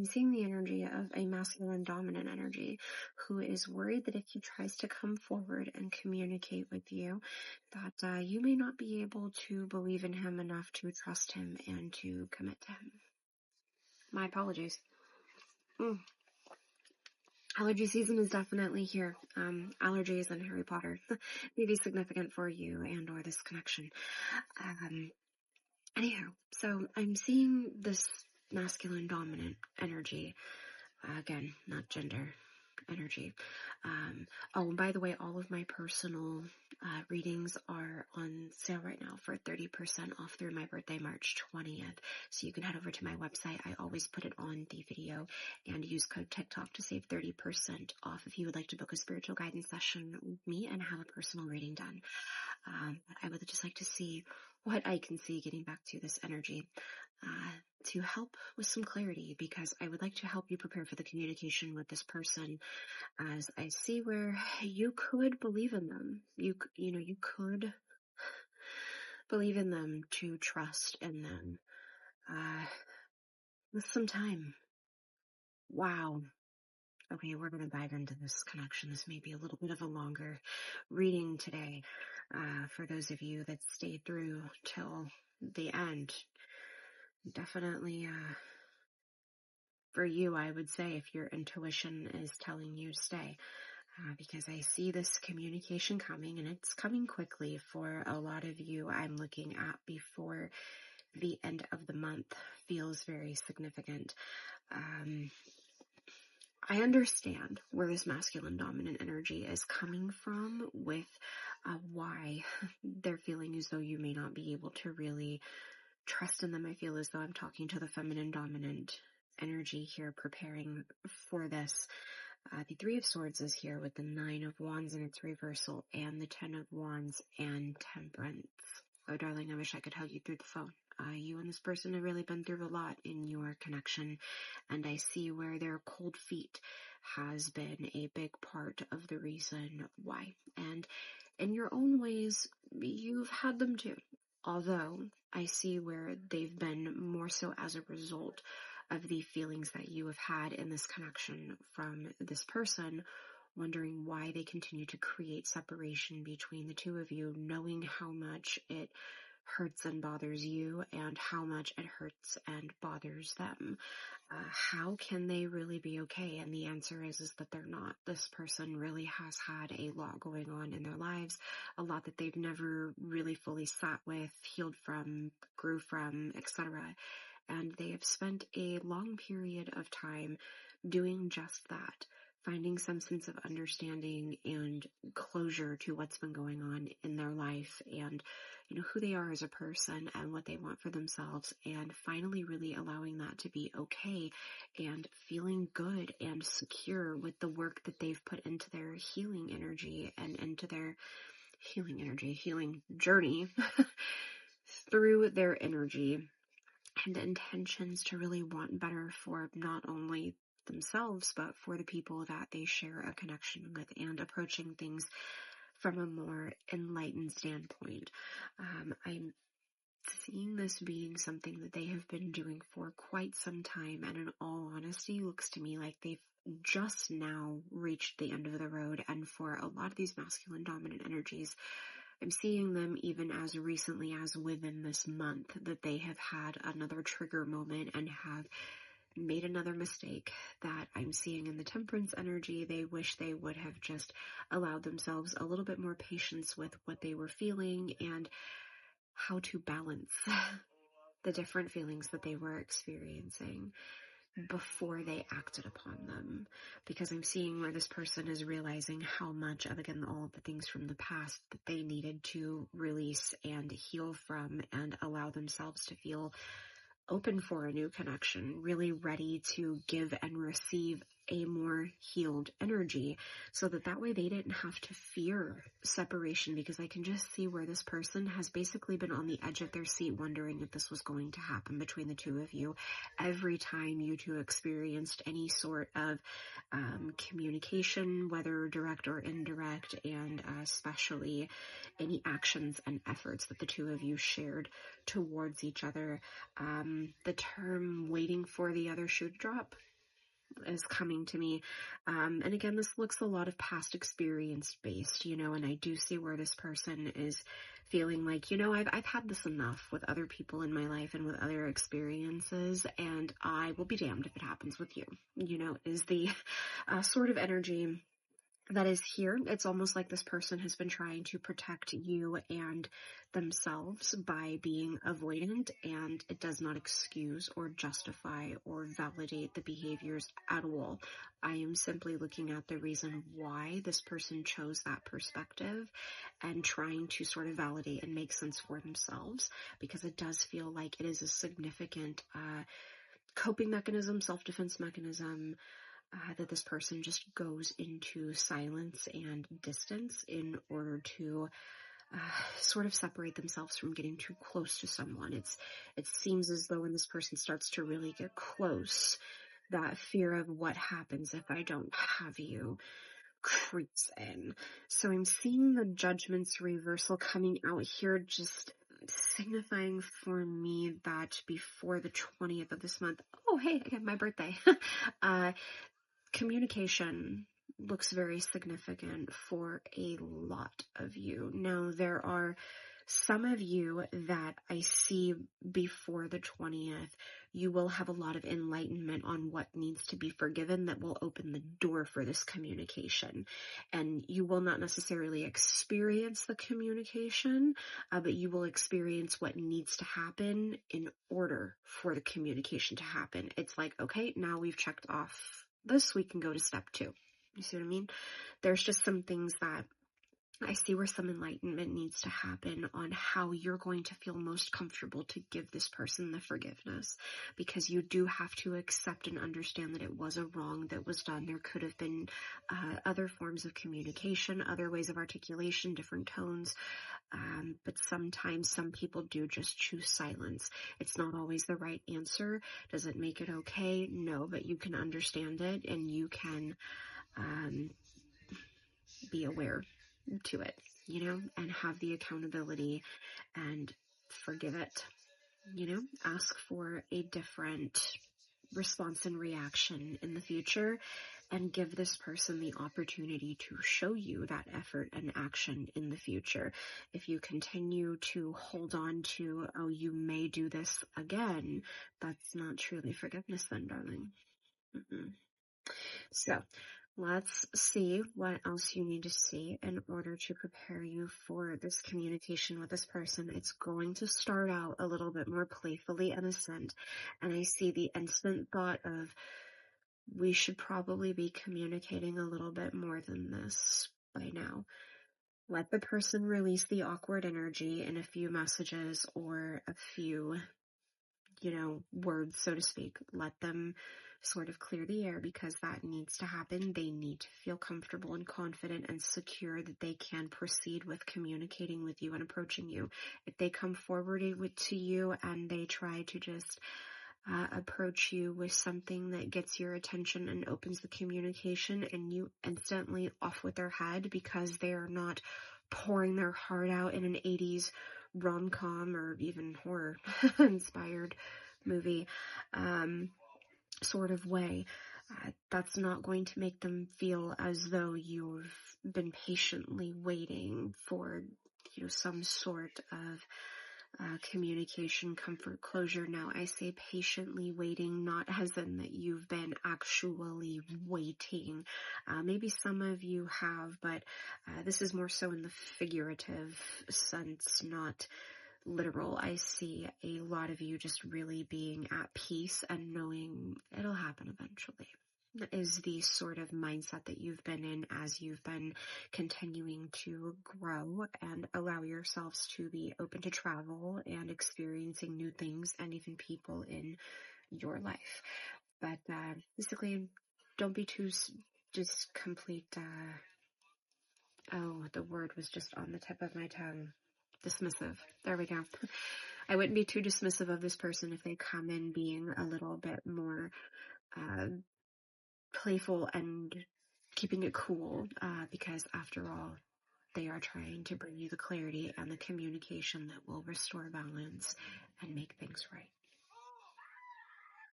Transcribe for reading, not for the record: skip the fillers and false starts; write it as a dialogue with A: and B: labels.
A: I'm seeing the energy of a masculine dominant energy who is worried that if he tries to come forward and communicate with you, that you may not be able to believe in him enough to trust him and to commit to him. My apologies. Allergy season is definitely here. Allergies and Harry Potter may be significant for you and or this connection. Anyhow, so I'm seeing this masculine dominant energy. Again, not gender energy. Oh, and by the way, all of my personal readings are on sale right now for 30% off through my birthday, March 20th. So you can head over to my website. I always put it on the video and use code TikTok to save 30% off if you would like to book a spiritual guidance session with me and have a personal reading done. I would just like to see what I can see getting back to this energy to help with some clarity, because I would like to help you prepare for the communication with this person, as I see where you could believe in them. You could believe in them, to trust in them with some time. Wow. Okay, we're going to dive into this connection. This may be a little bit of a longer reading today for those of you that stayed through till the end. Definitely for you, I would say, if your intuition is telling you to stay, because I see this communication coming, and it's coming quickly for a lot of you. I'm looking at before the end of the month feels very significant. I understand where this masculine dominant energy is coming from with why they're feeling as though you may not be able to really trust in them. I feel as though I'm talking to the feminine dominant energy here, preparing for this. The Three of Swords is here with the Nine of Wands in its reversal, and the Ten of Wands and Temperance. Oh, darling, I wish I could hug you through the phone. You and this person have really been through a lot in your connection, and I see where their cold feet has been a big part of the reason why. And in your own ways, you've had them too. Although I see where they've been more so as a result of the feelings that you have had in this connection from this person, wondering why they continue to create separation between the two of you, knowing how much it hurts and bothers you and how much it hurts and bothers them. How can they really be okay? And the answer is that they're not. This person really has had a lot going on in their lives, a lot that they've never really fully sat with, healed from, grew from, etc. And they have spent a long period of time doing just that, finding some sense of understanding and closure to what's been going on in their life, and who they are as a person and what they want for themselves, and finally really allowing that to be okay and feeling good and secure with the work that they've put into their healing energy and into their healing journey through their energy and intentions to really want better for not only themselves, but for the people that they share a connection with, and approaching things from a more enlightened standpoint. I'm seeing this being something that they have been doing for quite some time, and in all honesty, looks to me like they've just now reached the end of the road. And for a lot of these masculine dominant energies, I'm seeing them even as recently as within this month, that they have had another trigger moment and have made another mistake. That I'm seeing in the Temperance energy, they wish they would have just allowed themselves a little bit more patience with what they were feeling and how to balance the different feelings that they were experiencing before they acted upon them. Because I'm seeing where this person is realizing how much of, again, all of the things from the past that they needed to release and heal from, and allow themselves to feel open for a new connection, really ready to give and receive a more healed energy, so that way they didn't have to fear separation. Because I can just see where this person has basically been on the edge of their seat, wondering if this was going to happen between the two of you. Every time you two experienced any sort of communication, whether direct or indirect, and especially any actions and efforts that the two of you shared towards each other, the term waiting for the other shoe to drop is coming to me. And again, this looks a lot of past experience based, and I do see where this person is feeling like, I've had this enough with other people in my life and with other experiences, and I will be damned if it happens with you, is the sort of energy that is here. It's almost like this person has been trying to protect you and themselves by being avoidant, and it does not excuse or justify or validate the behaviors at all. I am simply looking at the reason why this person chose that perspective and trying to sort of validate and make sense for themselves, because it does feel like it is a significant coping mechanism, self-defense mechanism, that this person just goes into silence and distance in order to sort of separate themselves from getting too close to someone. It seems as though when this person starts to really get close, that fear of what happens if I don't have you creeps in. So I'm seeing the Judgment's reversal coming out here, just signifying for me that before the 20th of this month, oh hey, again, my birthday, communication looks very significant for a lot of you. Now, there are some of you that I see before the 20th, you will have a lot of enlightenment on what needs to be forgiven that will open the door for this communication. And you will not necessarily experience the communication, but you will experience what needs to happen in order for the communication to happen. It's like, okay, now we've checked off this, we can go to step 2. You see what I mean? There's just some things that I see where some enlightenment needs to happen on how you're going to feel most comfortable to give this person the forgiveness, because you do have to accept and understand that it was a wrong that was done. There could have been other forms of communication, other ways of articulation, different tones, but sometimes some people do just choose silence. It's not always the right answer. Does it make it okay? No, but you can understand it and you can be aware to it, and have the accountability and forgive it, ask for a different response and reaction in the future, and give this person the opportunity to show you that effort and action in the future. If you continue to hold on to, oh, you may do this again, that's not truly forgiveness then, darling. So let's see what else you need to see in order to prepare you for this communication with this person. It's going to start out a little bit more playfully innocent, and I see the instant thought of, we should probably be communicating a little bit more than this by now. Let the person release the awkward energy in a few messages or a few, words, so to speak. Let them sort of clear the air, because that needs to happen. They need to feel comfortable and confident and secure that they can proceed with communicating with you and approaching you. If they come forward to you and they try to just approach you with something that gets your attention and opens the communication, and you instantly off with their head because they are not pouring their heart out in an 80s rom-com or even horror inspired movie sort of way, that's not going to make them feel as though you've been patiently waiting for, some sort of communication, comfort, closure. Now, I say patiently waiting, not as in that you've been actually waiting. Maybe some of you have, but this is more so in the figurative sense, not literal. I see a lot of you just really being at peace and knowing it'll happen eventually. That is the sort of mindset that you've been in as you've been continuing to grow and allow yourselves to be open to travel and experiencing new things and even people in your life. But basically, don't be too just complete, the word was just on the tip of my tongue. Dismissive. There we go. I wouldn't be too dismissive of this person if they come in being a little bit more playful and keeping it cool, because after all, they are trying to bring you the clarity and the communication that will restore balance and make things right.